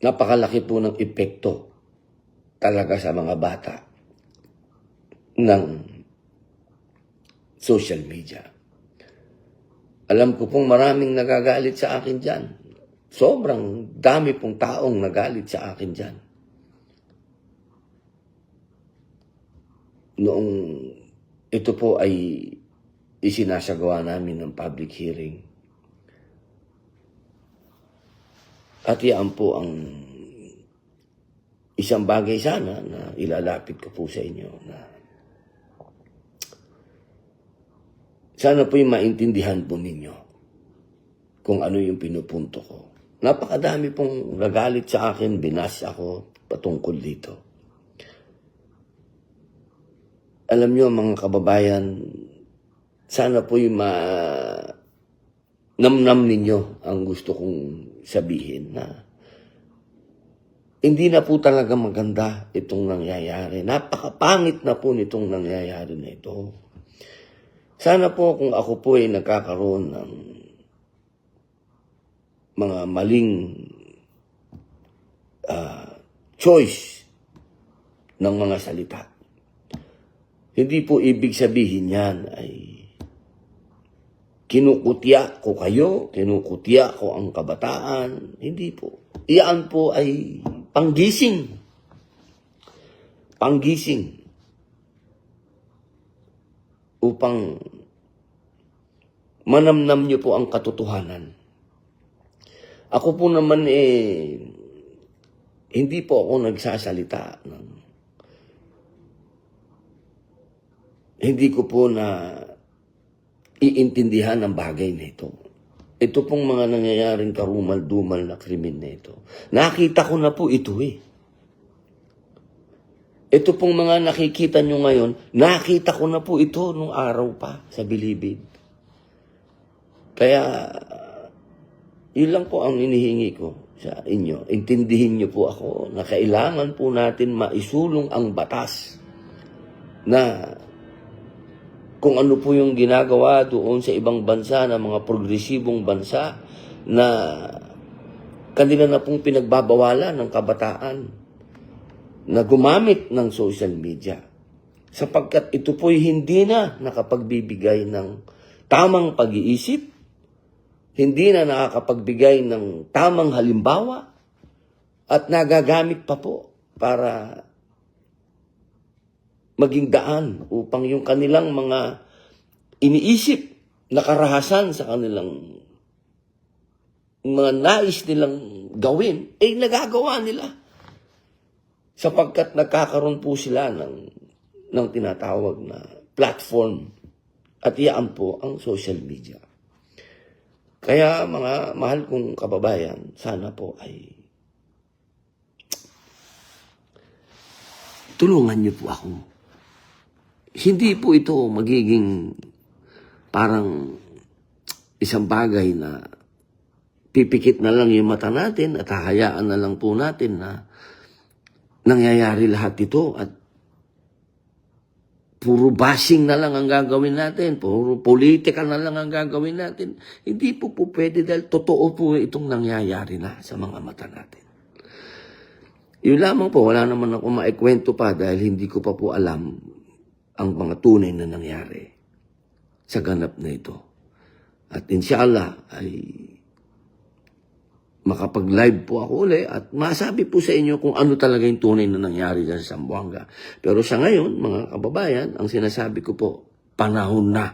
napakalaki po ng epekto talaga sa mga bata ng social media. Alam ko pong maraming nagagalit sa akin dyan. Sobrang dami pong taong nagalit sa akin dyan. Noong ito po ay isinasagawa namin ng public hearing. At yan po ang isang bagay sana na ilalapit ko po sa inyo na sana po yung maintindihan po ninyo kung ano yung pinupunto ko. Napakadami pong nagalit sa akin, binas ako patungkol dito. Alam nyo mga kababayan, sana po yung namnam ninyo ang gusto kong sabihin na hindi na po talaga maganda itong nangyayari. Napakapangit na po nitong nangyayari na ito. Sana po kung ako po ay nagkakaroon ng mga maling choice ng mga salita, hindi po ibig sabihin yan ay kinukutya ko kayo, kinukutya ko ang kabataan. Hindi po. Iyan po ay panggising. Panggising. Upang manamnam niyo po ang katotohanan. Ako po naman hindi po ako nagsasalita ng hindi ko po na iintindihan ang bagay na ito. Ito pong mga nangyayaring karumal-dumal na krimen na ito. Nakita ko na po ito Ito pong mga nakikita nyo ngayon, nakita ko na po ito nung araw pa sa Bilibid. Kaya, yun lang po ang inihingi ko sa inyo. Intindihin nyo po ako na kailangan po natin maisulong ang batas na kung ano po yung ginagawa doon sa ibang bansa na mga progresibong bansa na kanila na pong pinagbabawalan ng kabataan na gumamit ng social media. Sapagkat ito po'y hindi na nakapagbibigay ng tamang pag-iisip, hindi na nakakapagbigay ng tamang halimbawa, at nagagamit pa po para maging daan upang yung kanilang mga iniisip na karahasan sa kanilang mga nais nilang gawin, nagagawa nila. Sapagkat nagkakaroon po sila ng tinatawag na platform. At iyan po ang social media. Kaya mga mahal kong kababayan, sana po ay tulungan niyo po ako. Hindi po ito magiging parang isang bagay na pipikit na lang yung mata natin at hahayaan na lang po natin na nangyayari lahat ito at puro bashing na lang ang gagawin natin, puro politika na lang ang gagawin natin. Hindi po pwede dahil totoo po itong nangyayari na sa mga mata natin. Yun lamang po, wala naman ako maikwento pa dahil hindi ko pa po alam ang mga tunay na nangyari sa ganap na ito. At inshallah ay makapag-live po ako uli at masabi po sa inyo kung ano talaga yung tunay na nangyari dyan sa Zamboanga. Pero sa ngayon, mga kababayan, ang sinasabi ko po, panahon na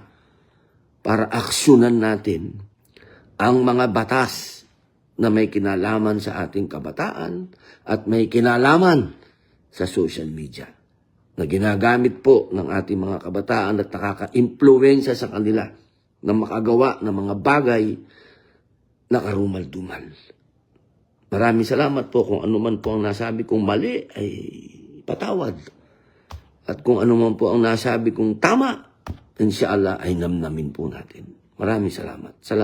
para aksyonan natin ang mga batas na may kinalaman sa ating kabataan at may kinalaman sa social media na ginagamit po ng ating mga kabataan at nakaka-impluwensya sa kanila na makagawa ng mga bagay na karumal-dumal. Maraming salamat po kung ano man po ang nasabi kong mali ay patawad. At kung ano man po ang nasabi kong tama, inshallah ay namnamin po natin. Maraming salamat.